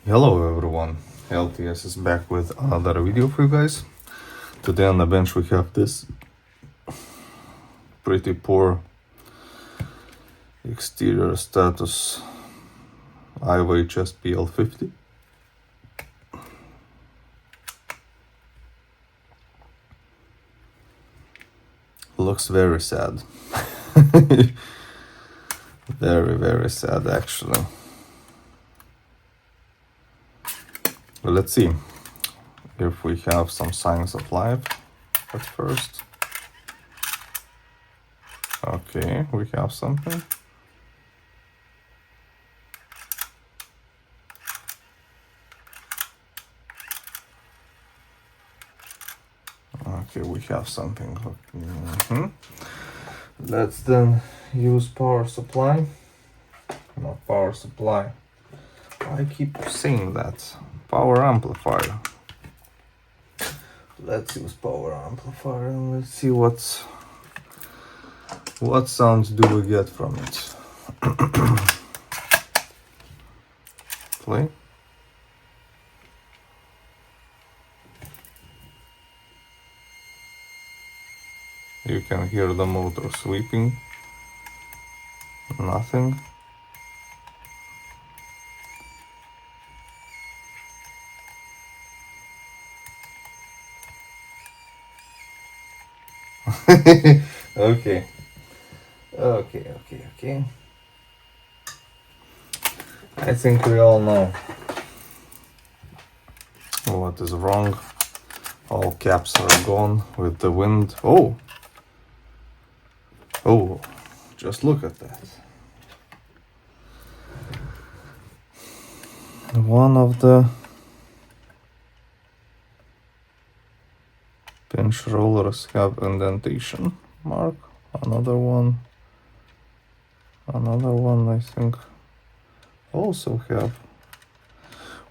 Hello everyone, LTS is back with another video for you guys. Today on the bench we have this pretty poor exterior status Aiwa HS-PL50. Looks very sad. Very sad actually. But let's see if we have some signs of life at first. Okay, we have something. Okay, we have something. Let's then use power supply. Not power supply. I keep saying that. Power amplifier. Let's use power amplifier and let's see what sounds do we get from it. Play. You can hear the motor sweeping. Nothing. Okay. I think we all know what is wrong. All caps are gone with the wind. Oh, just look at that. One of the pinch rollers have indentation mark. Another one I think also have.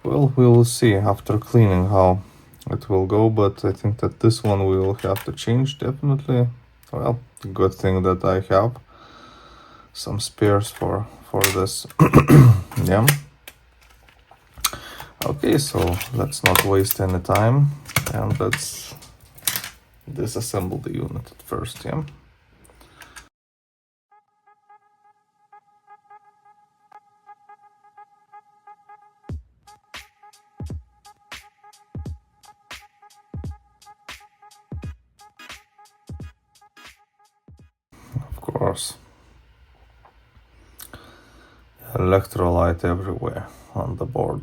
Well, we will see after cleaning how it will go, but I think that this one we will have to change definitely. Well, good thing that I have some spares for this. Yeah. Okay, so let's not waste any time and let's disassemble the unit at first, yeah. Of course. Electrolyte everywhere on the board.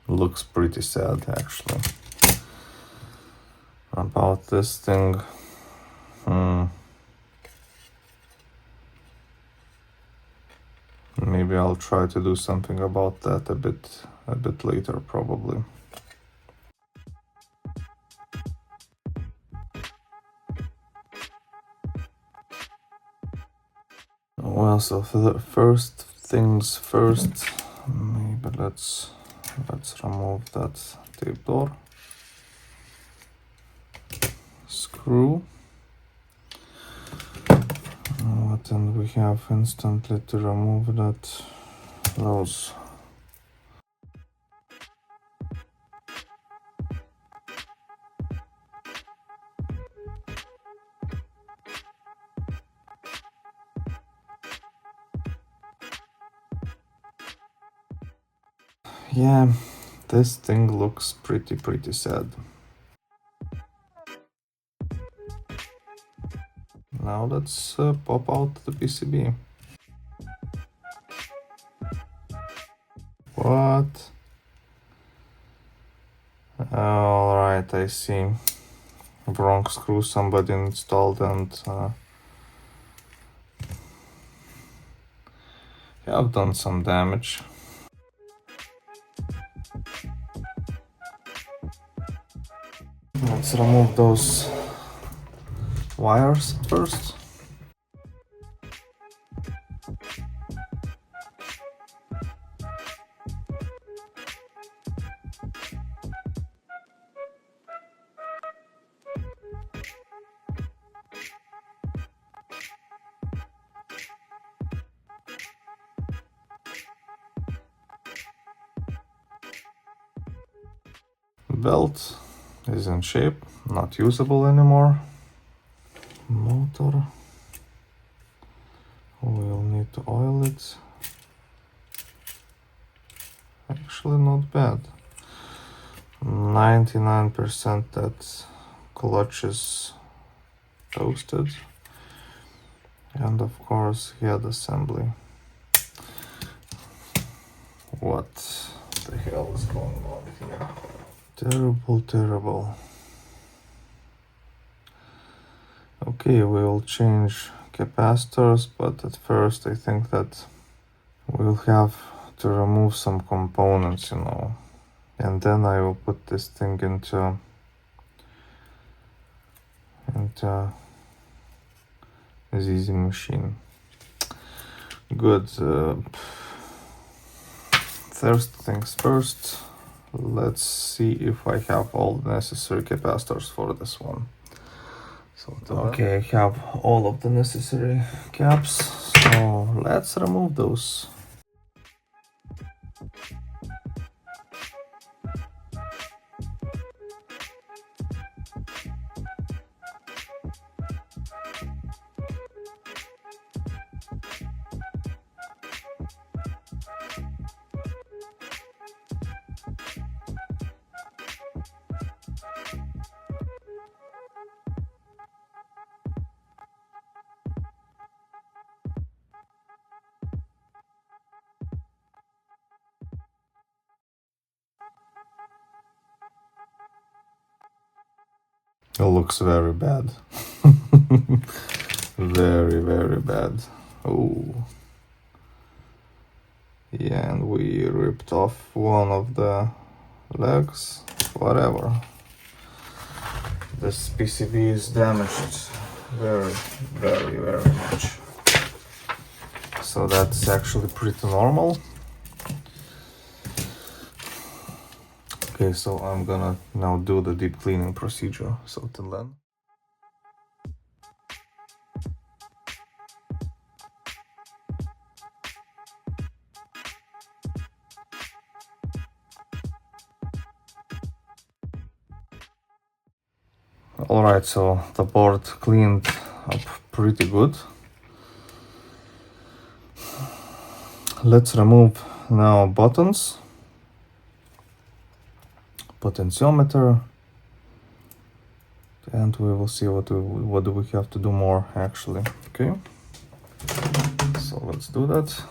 Looks pretty sad actually. About this thing, maybe I'll try to do something about that a bit later probably. Well, so for the first things first, maybe let's remove that tape door. Screw. And we have instantly to remove those. Yeah, this thing looks pretty sad. Now let's pop out the PCB. What? Alright, I see. Wrong screw somebody installed and have done some damage. Let's remove those wires first. belt is in shape, not usable anymore. Motor, we'll need to oil it. Actually not bad. 99% that clutch is toasted. And of course head assembly. What the hell is going on here? Terrible, terrible. Okay, we will change capacitors, but at first I think that we'll have to remove some components, you know, and then I will put this thing into ZZ machine. Good. First things first, let's see if I have all the necessary capacitors for this one. So okay, I have all of the necessary caps, so let's remove those. It looks very bad. Very, very bad. Oh. Yeah, and we ripped off one of the legs. Whatever. This PCB is damaged very, very, very much. So that's actually pretty normal. Okay, so I'm gonna now do the deep cleaning procedure. So till then. Alright, so the board cleaned up pretty good. Let's remove now buttons, potentiometer, and we will see what do we have to do more actually. Okay, so let's do that.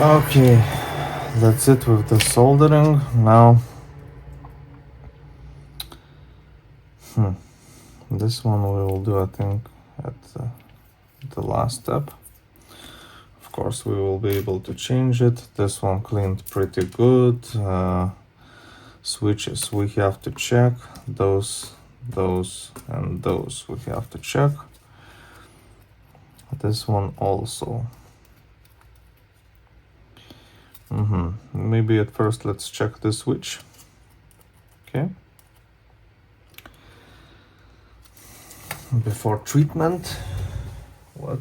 Okay, that's it with the soldering. Now, this one we will do, I think, at the last step. Of course, we will be able to change it. This one cleaned pretty good. Switches we have to check. Those, and those we have to check. This one also. Maybe at first let's check the switch. Okay. Before treatment. What?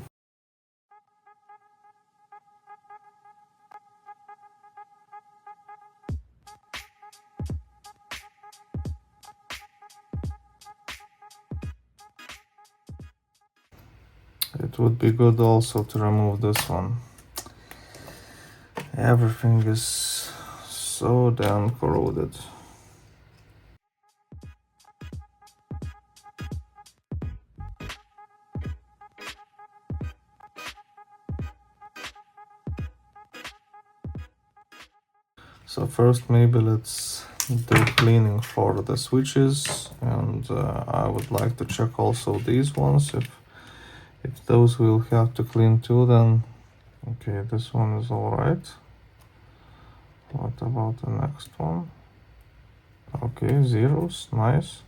It would be good also to remove this one. Everything is so damn corroded. So first maybe let's do cleaning for the switches, and I would like to check also these ones. If those will have to clean too, then okay, this one is all right. What about the next one? Okay, zeros, nice.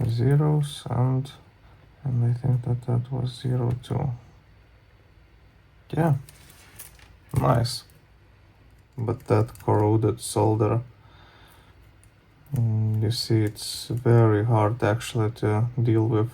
Zeros, and I think that was 0 too. Yeah, nice. But that corroded solder, you see, it's very hard actually to deal with.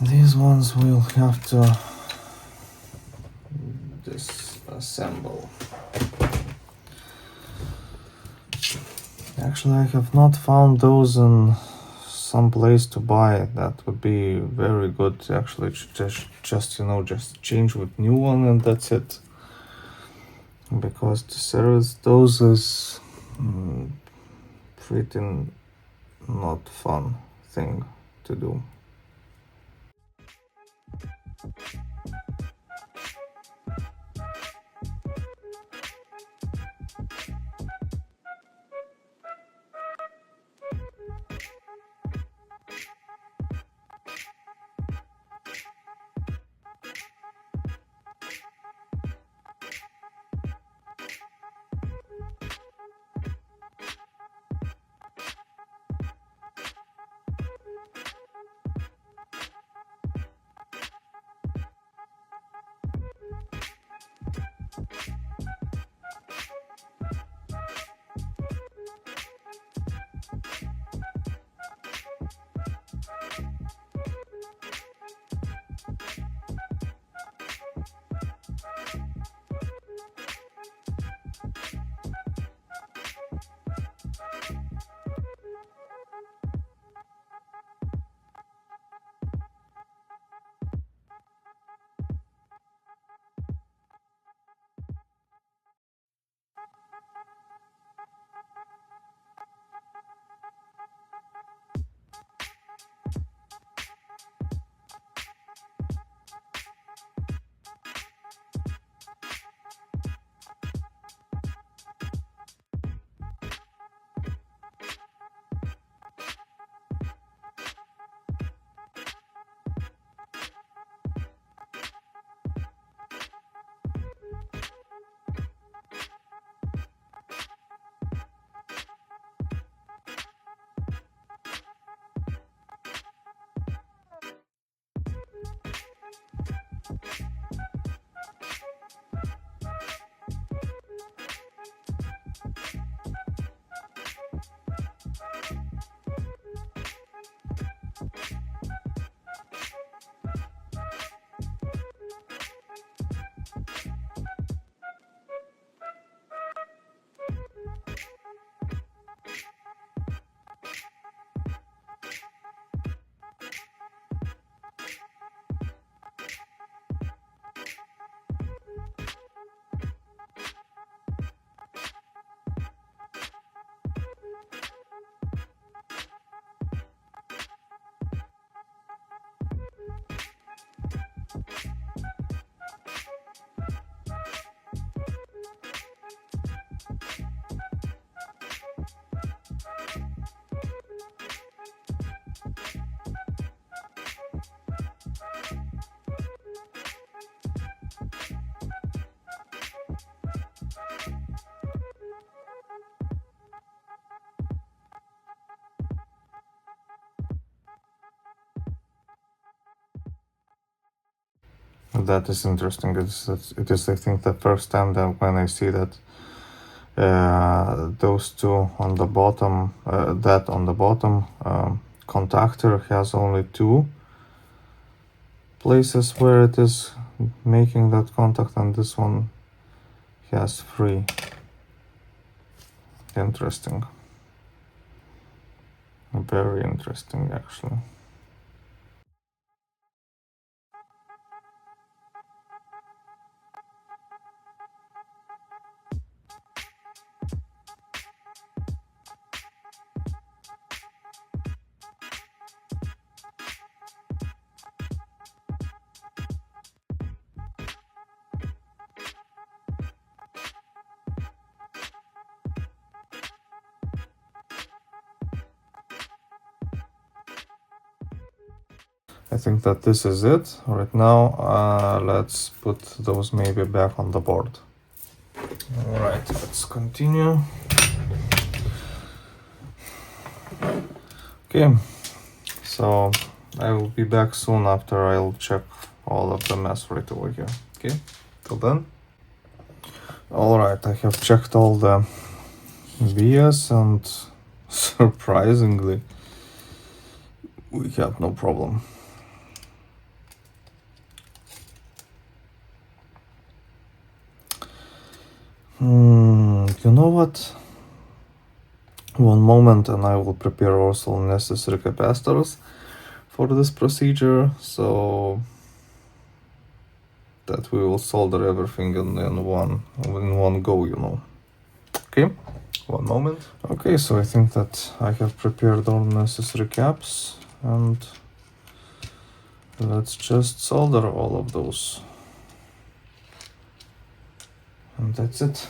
These ones we'll have to disassemble. Actually, I have not found those in some place to buy. That would be very good to actually just you know, just change with new one and that's it. Because to service those is pretty not fun thing to do. that is interesting. It is, I think, the first time that when I see that those two on the bottom, that on the bottom contactor has only two places where it is making that contact, and this one has three. Interesting. Very interesting, actually. I think that this is it. Right now, let's put those maybe back on the board. Alright, let's continue. Okay, so I will be back soon after I'll check all of the mess right over here. Okay, till then. Alright, I have checked all the vias and surprisingly, we have no problem. You know what? One moment and I will prepare also necessary capacitors for this procedure, so that we will solder everything in one go, you know. Okay, one moment. Okay, so I think that I have prepared all necessary caps, and let's just solder all of those. And that's it.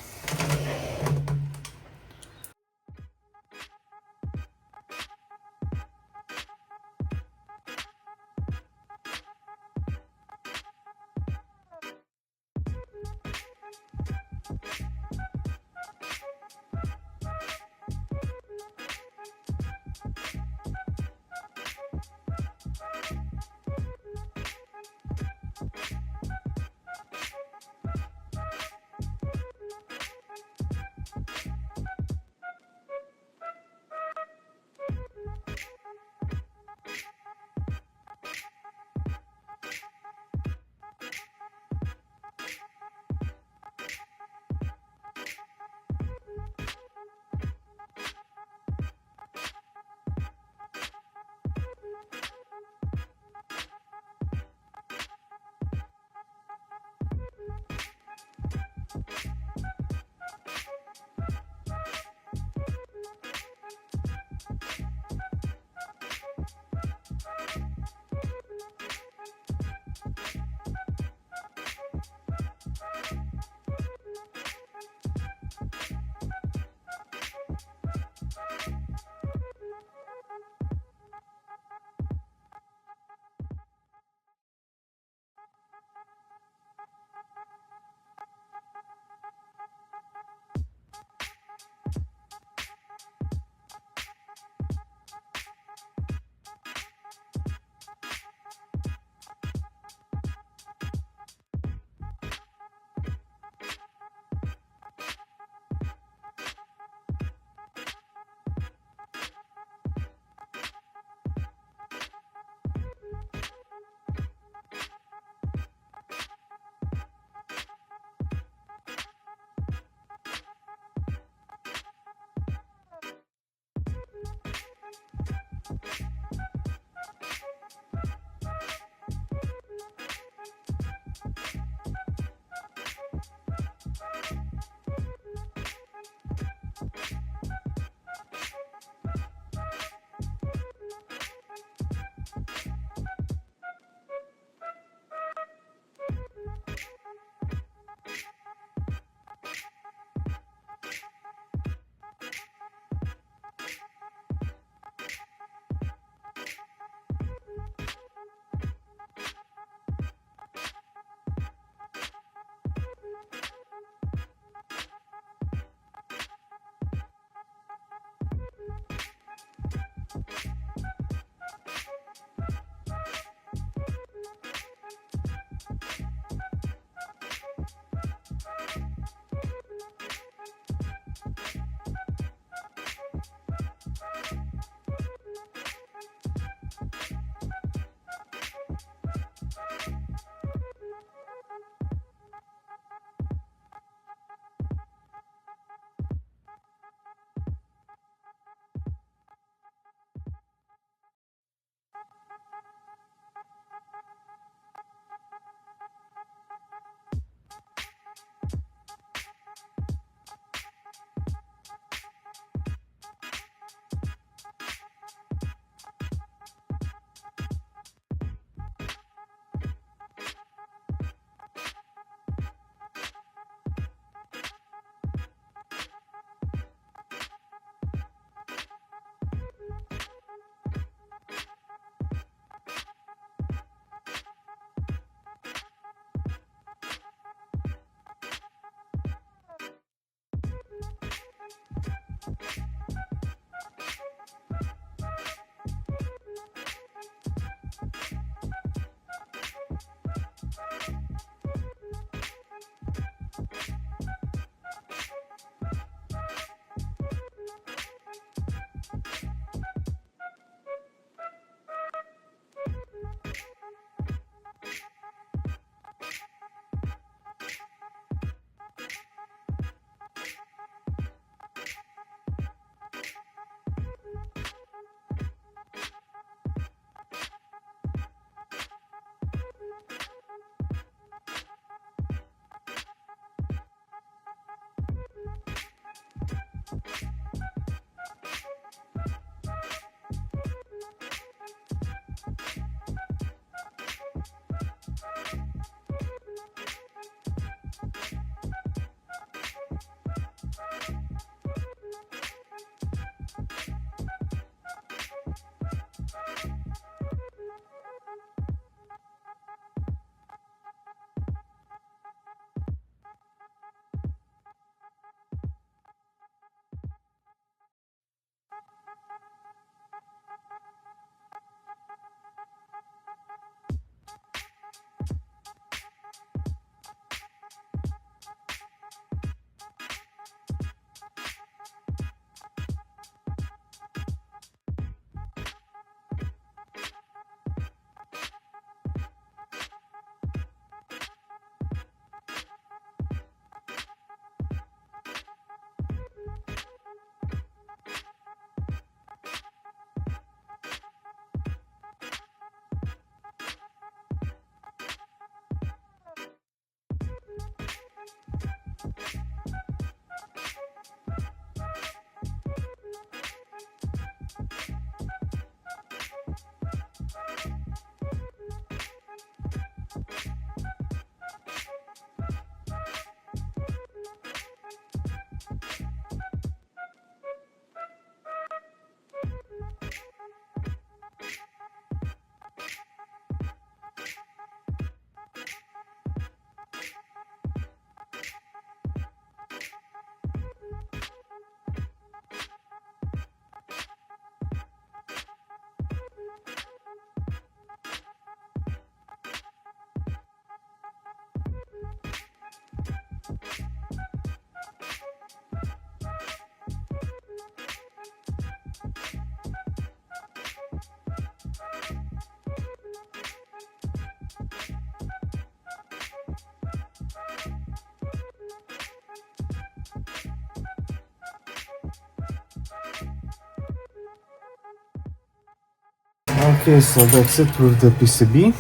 Okay, so that's it with the PCB.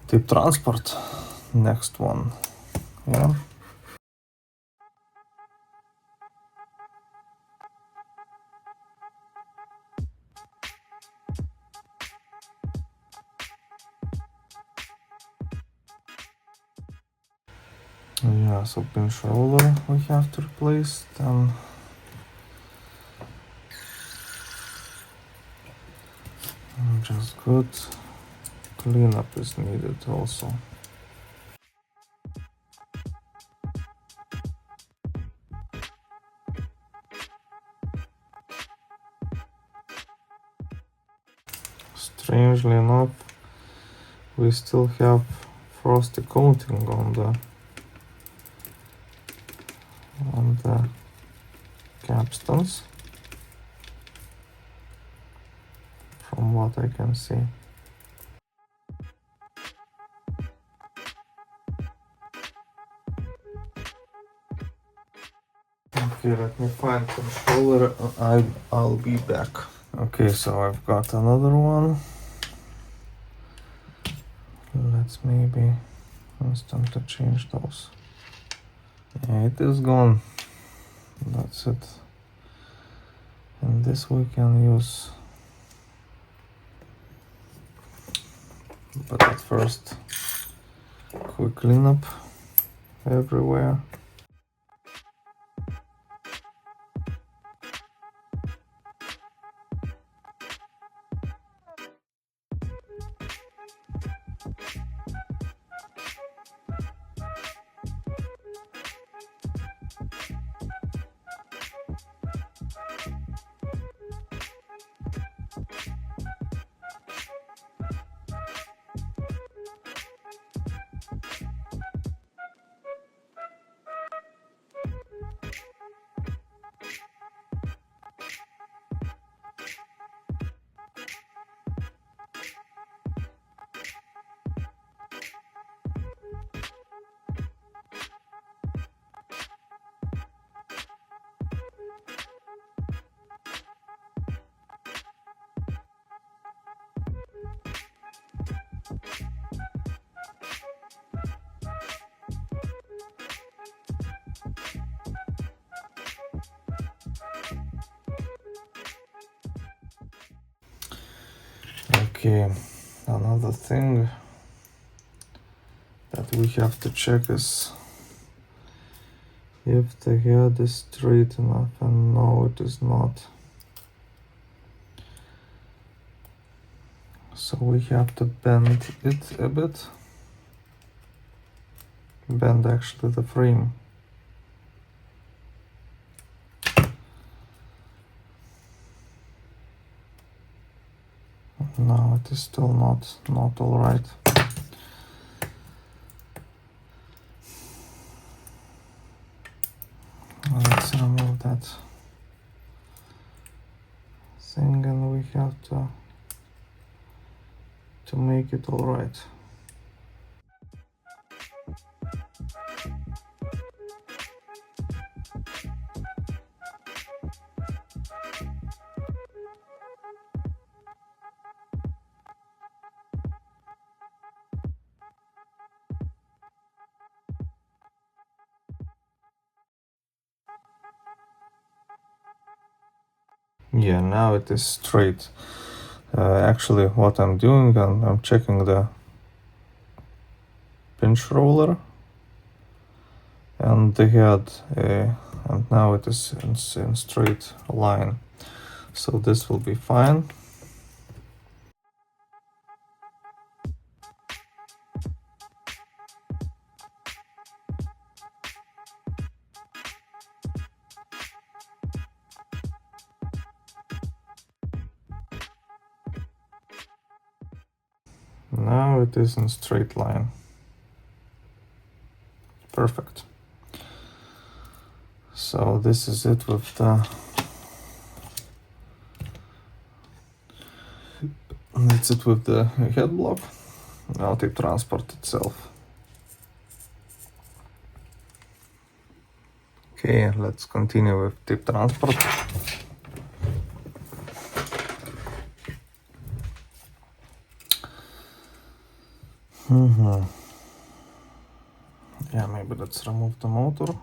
Tape transport, next one. Yeah. Yeah, so pinch roller we have to replace, then just good cleanup is needed also. Strangely enough, we still have frosty coating on the capstans, from what I can see. Okay, let me find controller. I'll be back. Okay, so I've got another one. Let's maybe instant to change those. Yeah, it is gone. That's it. And this we can use. But at first, quick cleanup everywhere. Okay, another thing that we have to check is if the head is straight enough, and no, it is not. So we have to bend it a bit. Bend actually the frame. No, it is still not all right. Let's remove that thing, and we have to make it all right. Yeah, now it is straight. Actually, what I'm doing, I'm checking the pinch roller and the head, and now it is in straight line. So this will be fine. Now it is in straight line. Perfect. So this is it with that's it with the head block. Now tape transport itself. Okay, let's continue with tape transport. let's remove the motor.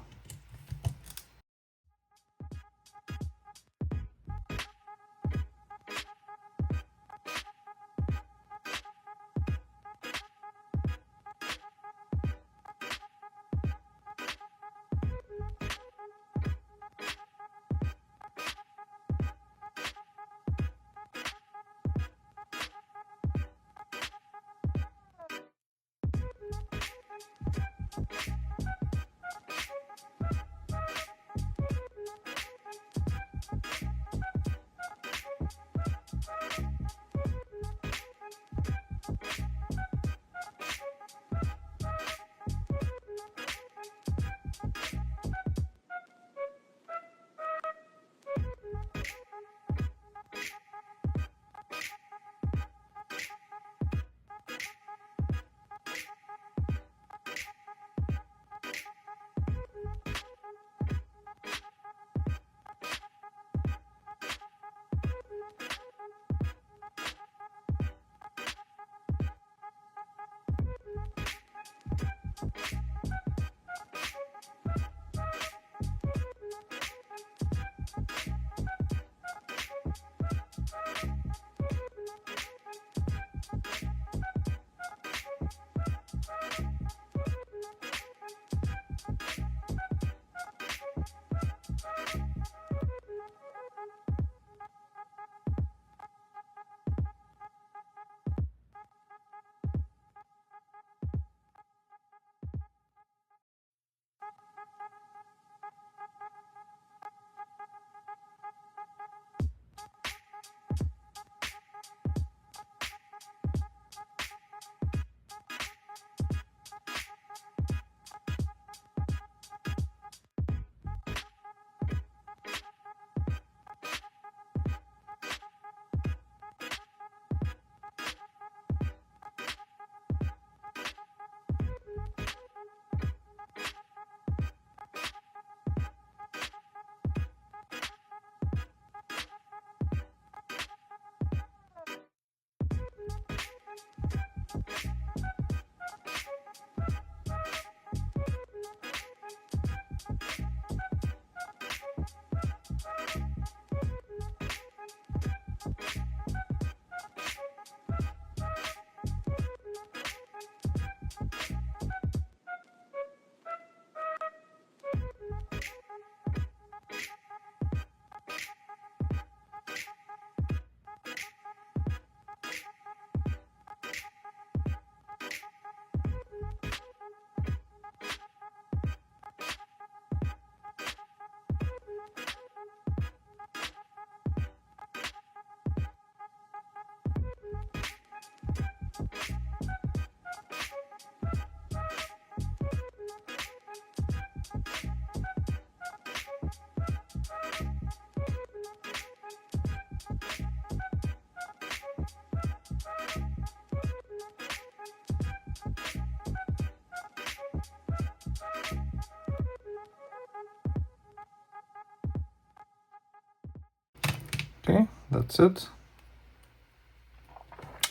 Okay, that's it.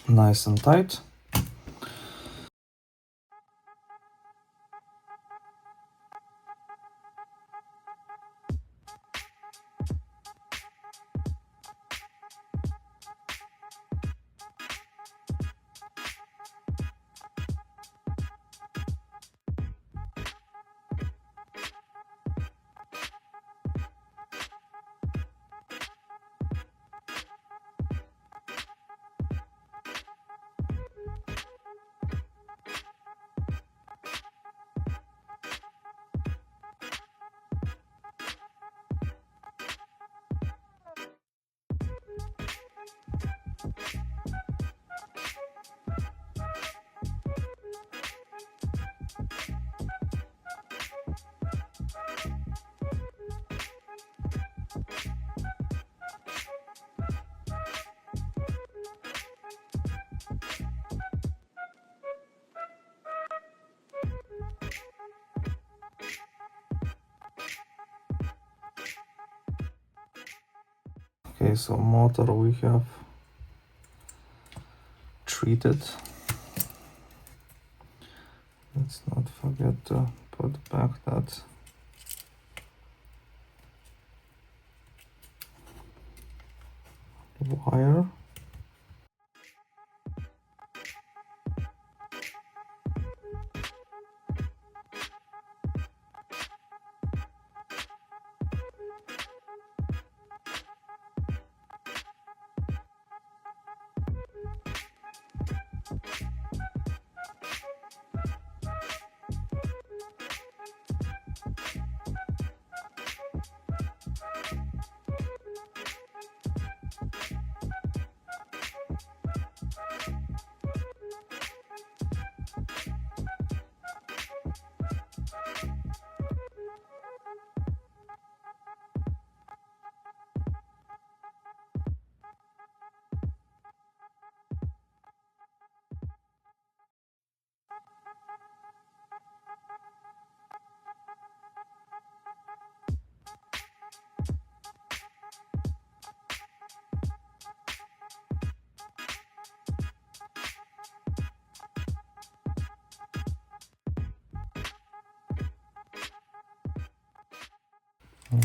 Nice and tight. Okay, so motor we have treated. Let's not forget to put back disconnect that. Wire.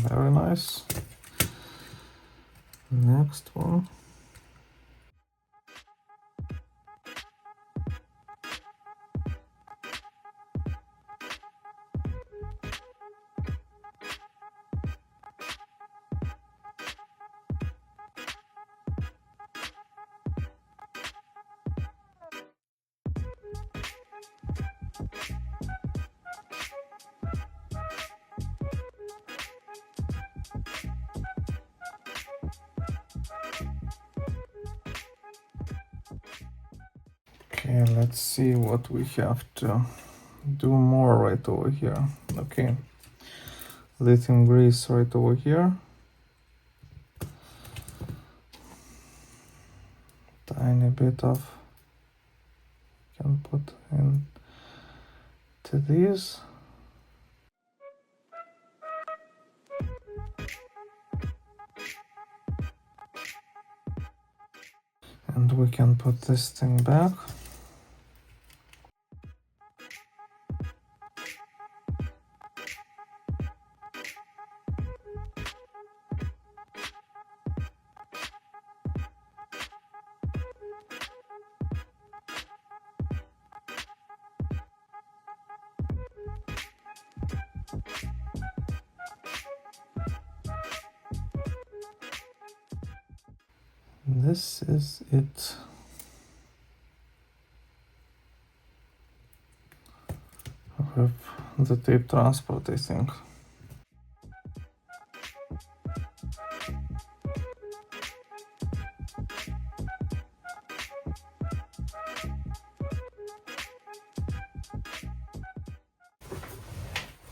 Very nice. Next one. Okay, let's see what we have to do more right over here. Okay, lithium grease right over here. Tiny bit of can put in to these. And we can put this thing back. This is it. With the tape transport, I think.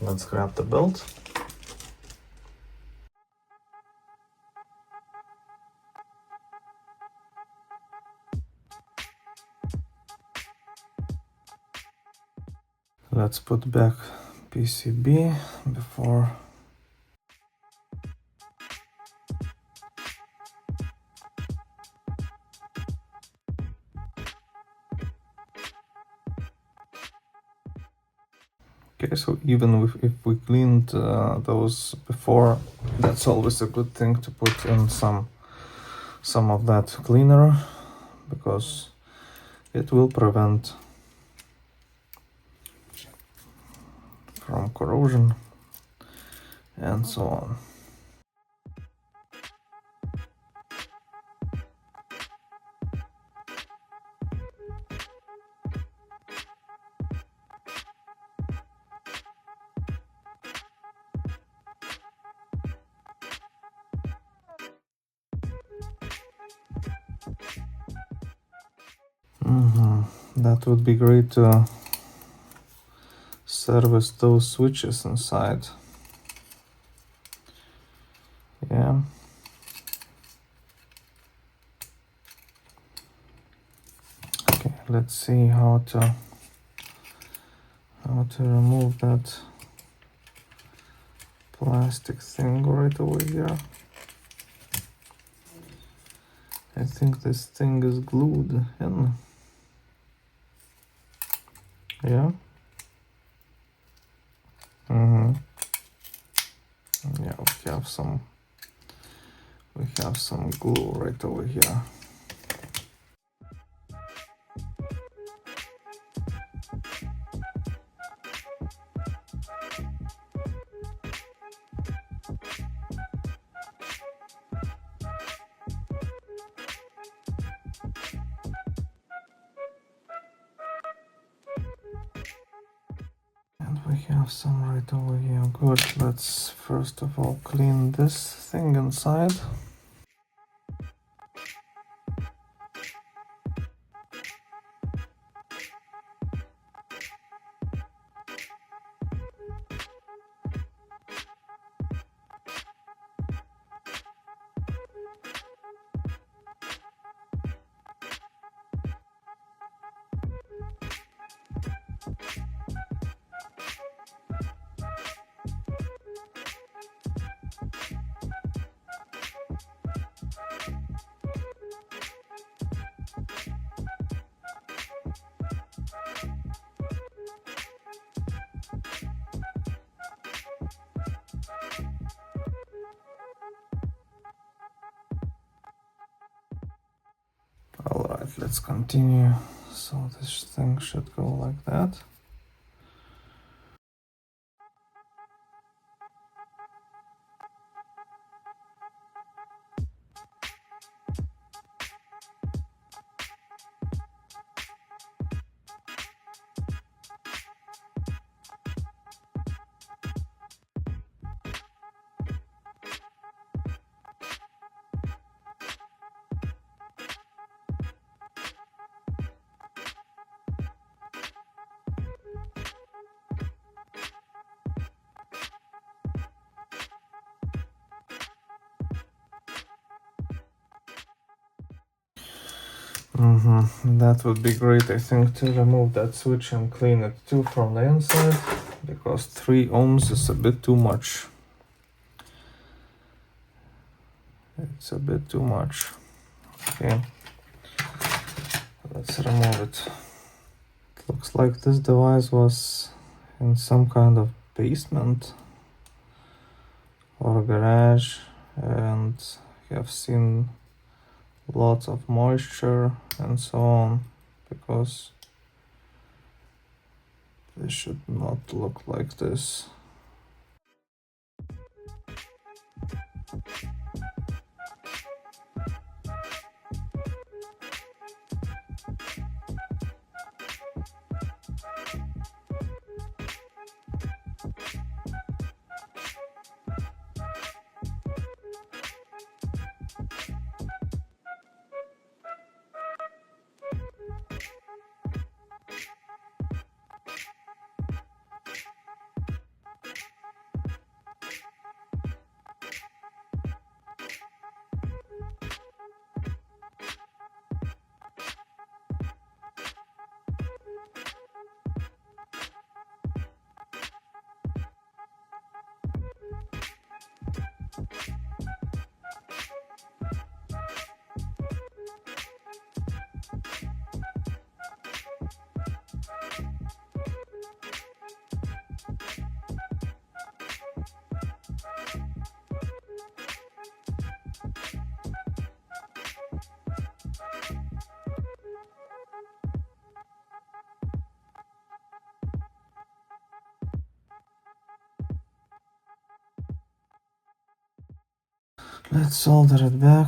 Let's grab the belt. Let's put back PCB before. Okay, so even if we cleaned those before, that's always a good thing to put in some of that cleaner, because it will prevent from corrosion and so on. That would be great to service those switches inside. Yeah. Okay, let's see how to remove that plastic thing right over here. I think this thing is glued in. Yeah. have some glue right over here. And we have some right over here. Good. Let's first of all clean this thing inside. Alright, let's continue. So this thing should go like that. That would be great, I think, to remove that switch and clean it too from the inside, because 3 ohms is a bit too much. It's a bit too much. Okay, let's remove it. It looks like this device was in some kind of basement or garage, and I've seen lots of moisture and so on, because this should not look like this. Let's solder it back.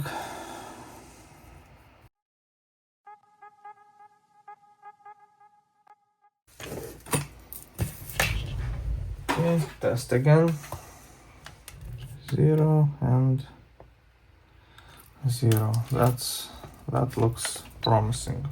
Okay, test again. 0 and 0. That looks promising.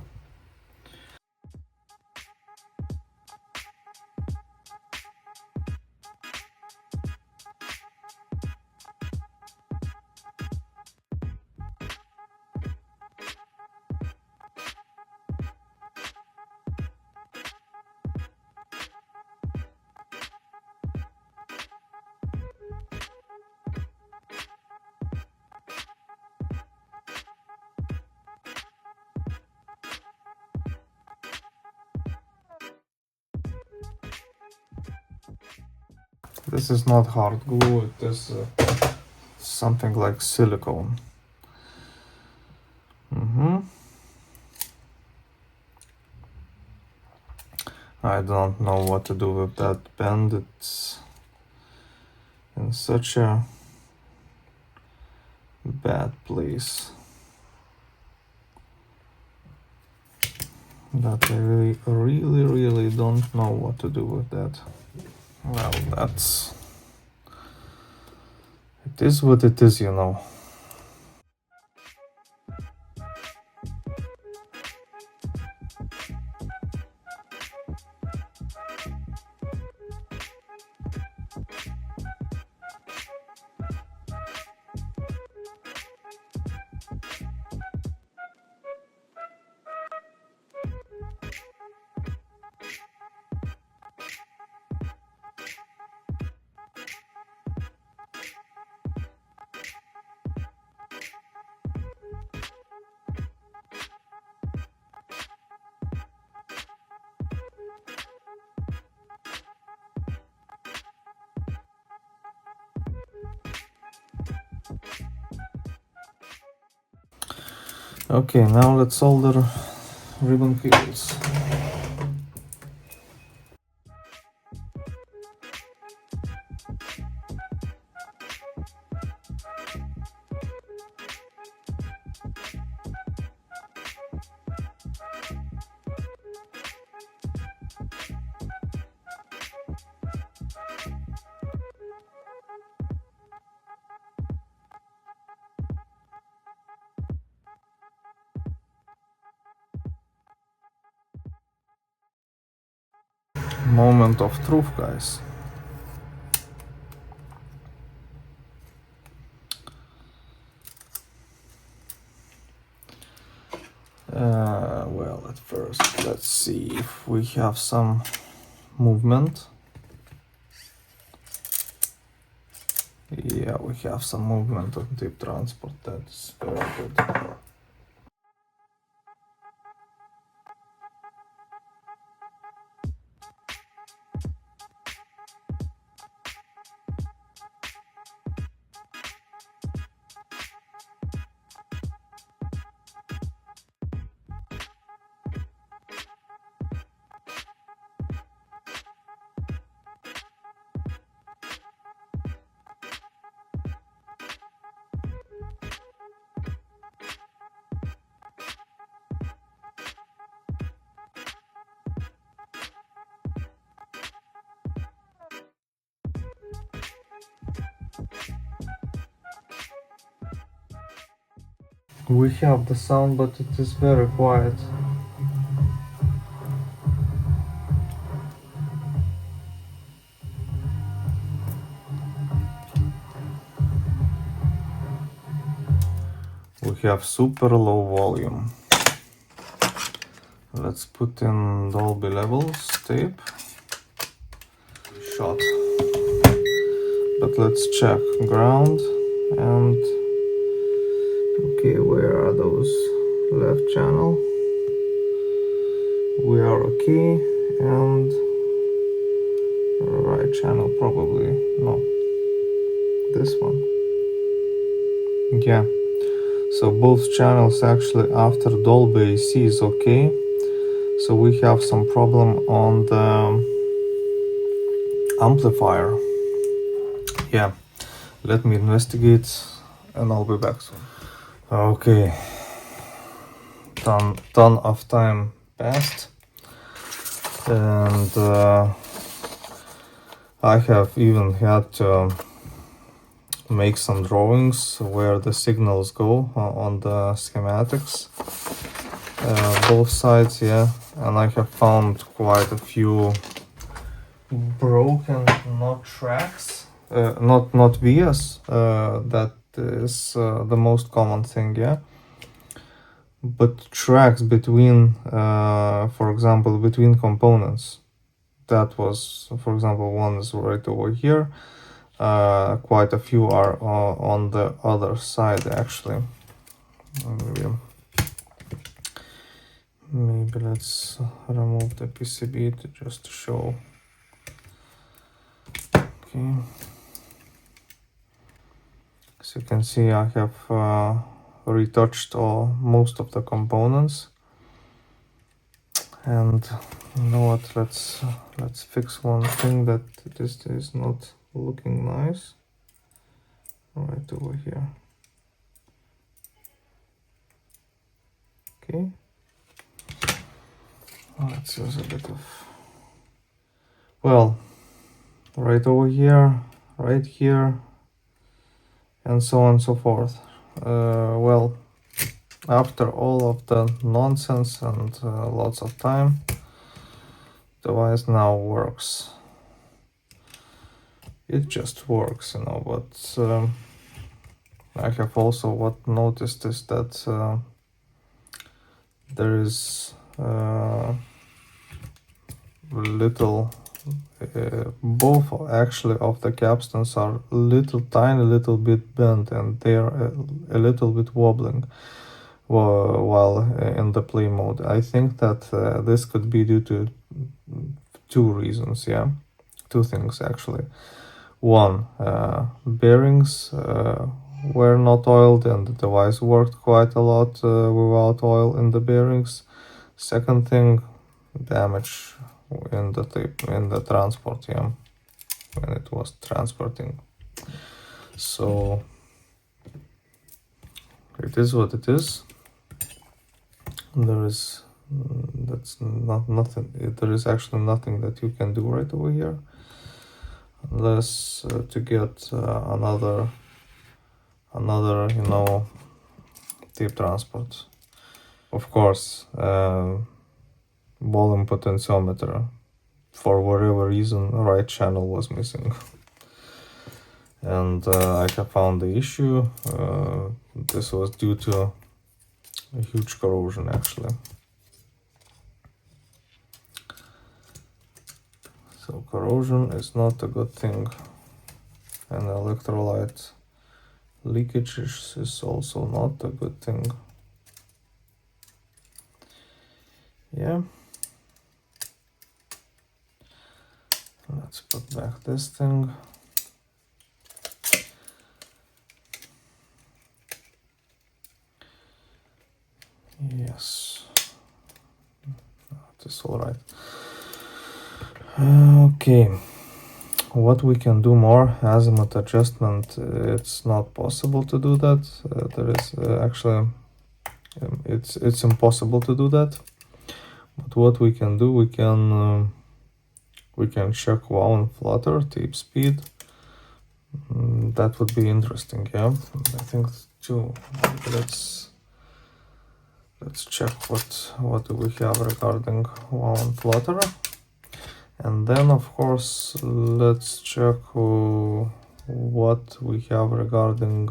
This is not hard glue, it is something like silicone. I don't know what to do with that bend. It's in such a bad place that I really don't know what to do with that. Well, it is what it is, you know. Okay, now let's solder ribbon cables. Moment of truth, guys. Well, at first, let's see if we have some movement. Yeah, we have some movement on tape transport. That's very good. We have the sound, but it is very quiet. We have super low volume. Let's put in Dolby levels tape. Shot. But let's check ground and okay, where are those? Left channel. We are okay, and right channel probably no. This one. Yeah. So both channels actually after Dolby AC is okay. So we have some problem on the amplifier. Yeah. Let me investigate and I'll be back soon. Okay. Ton of time passed. And I have even had to make some drawings where the signals go on the schematics, both sides, yeah, and I have found quite a few broken not tracks, not vias, that is the most common thing, yeah, but tracks between, for example, between components. That was, for example, one is right over here. Quite a few are on the other side, actually. Maybe let's remove the PCB to just show. Okay. As you can see, I have retouched most of the components. And you know what? Let's fix one thing that this is not looking nice. Right over here. Okay. Let's use a bit of, well, right over here, right here, and so on and so forth. Well, after all of the nonsense and lots of time, the device now works. It just works, you know, but I have also noticed is that there is little, both actually of the capstans are tiny little bit bent, and they are a little bit wobbling while in the play mode. I think that this could be due to two reasons, yeah, two things actually. One, bearings were not oiled, and the device worked quite a lot without oil in the bearings. Second thing, damage in the transport, yeah, when it was transporting. So it is what it is. There is that's not nothing. There is actually nothing that you can do right over here, unless to get another you know, tape transport. Of course, volume potentiometer, for whatever reason, right channel was missing. And I have found the issue. This was due to a huge corrosion actually. So corrosion is not a good thing, and electrolyte leakage is also not a good thing. Yeah. Let's put back this thing. Yes. That is all right. Okay. What we can do more, azimuth adjustment, it's not possible to do that. There is actually, it's impossible to do that. But what we can do, we can check wow and flutter, tape speed. That would be interesting, yeah. I think too. Let's check what do we have regarding wow and flutter. And then, of course, let's check what we have regarding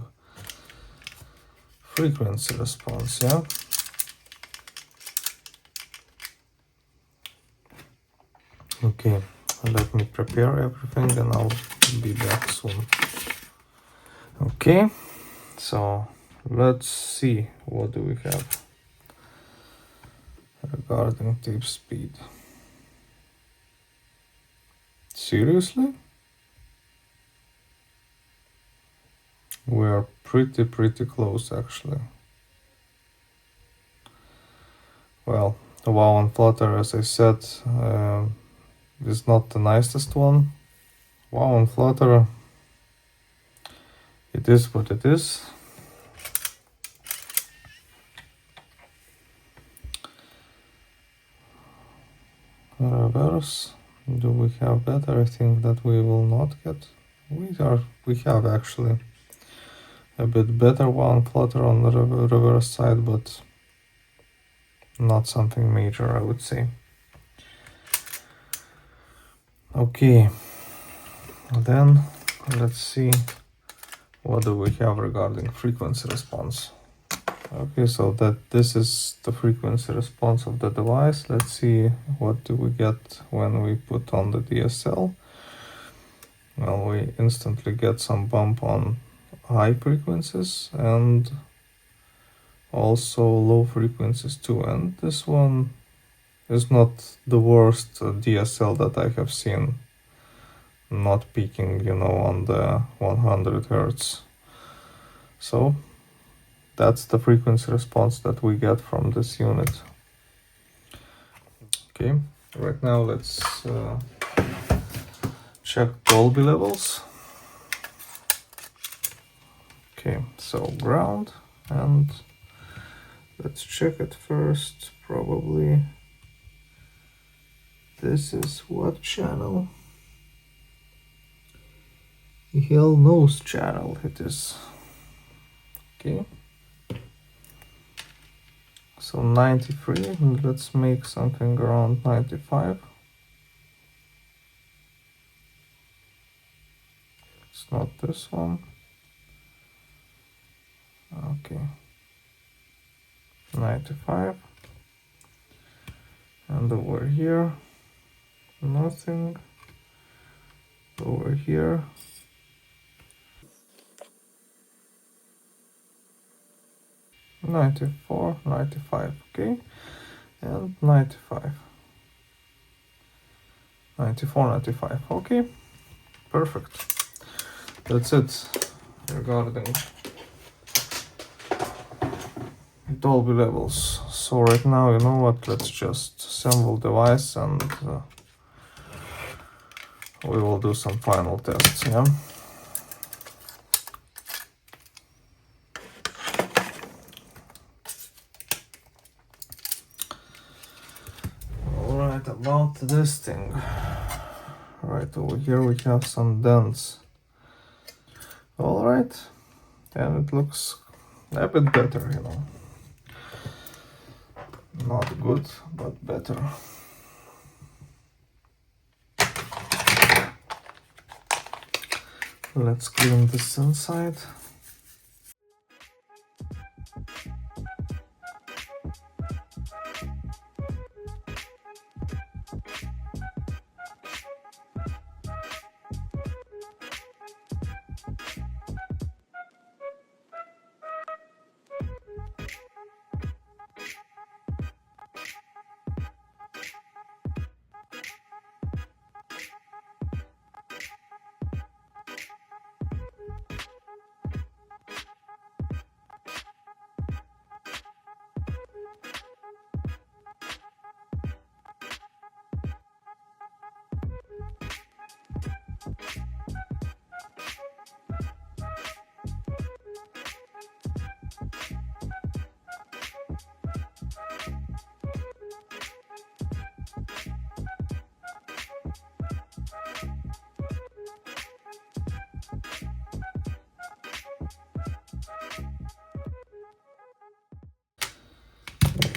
frequency response, yeah? Okay, let me prepare everything and I'll be back soon. Okay, so let's see what do we have regarding tape speed. Seriously? We are pretty close actually. Well, wow and flutter, as I said, is not the nicest one. Wow and flutter, it is what it is. Reverse, do we have better? I think that we will not get. We have actually a bit better wow and flutter on the reverse side, but not something major, I would say. Okay, then let's see what do we have regarding frequency response. Okay, so this is the frequency response of the device. Let's see what do we get when we put on the DSL. Well, we instantly get some bump on high frequencies and also low frequencies too. And this one is not the worst DSL that I have seen, not peaking, you know, on the 100 Hertz. So that's the frequency response that we get from this unit. Okay, right now let's check Dolby levels. Okay, so ground, and let's check it first. Probably this is what channel? Hell knows channel it is. Okay, so 93, and let's make something around 95. It's not this one. Okay, 95, and over here nothing. Over here 94, 95, okay, and 95, 94, 95, okay, perfect. That's it regarding Dolby levels. So right now, you know what, let's just assemble device and we will do some final tests, yeah? Alright, about this thing. Right over here we have some dents. Alright, and it looks a bit better, you know. Not good, but better. Let's clean this inside.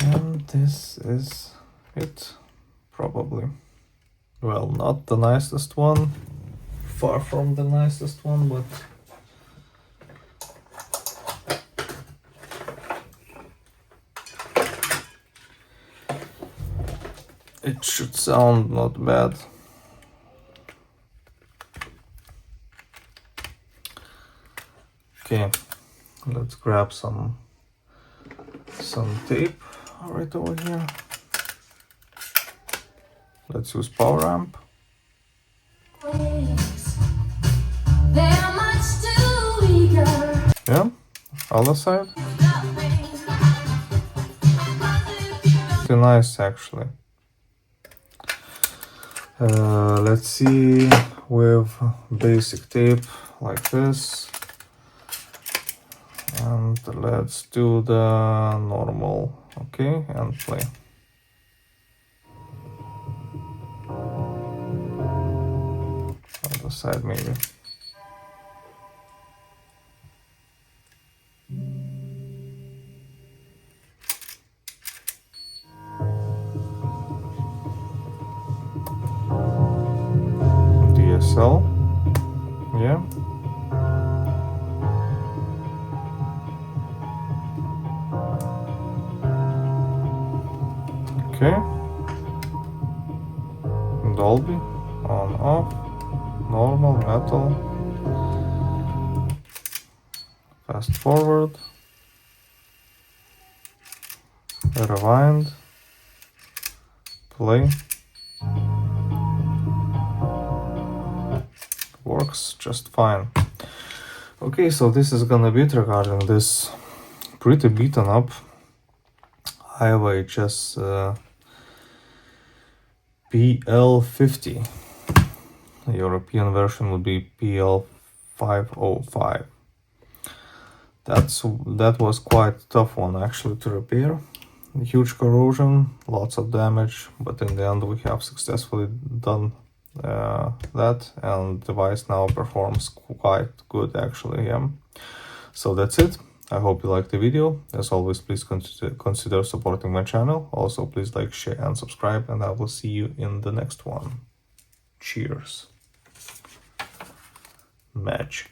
And this is it, probably. Well, not the nicest one, far from the nicest one, but it should sound not bad. Okay, let's grab some tape right over here. Let's use power amp. Yeah, other side. Pretty nice actually. Let's see with basic tape like this. And let's do the normal, okay, and play. Other side maybe. DSL, yeah. Okay. Dolby, on, off, normal, metal, fast forward, rewind, play. Works just fine. Okay, so this is gonna be it regarding this pretty beaten up Aiwa HS-PL50. The European version would be pl505. That was quite a tough one actually to repair. Huge corrosion, lots of damage, but in the end we have successfully done that, and the device now performs quite good actually. Yeah. So that's it. I hope you liked the video. As always, please consider supporting my channel. Also, please like, share, and subscribe, and I will see you in the next one. Cheers. Magic.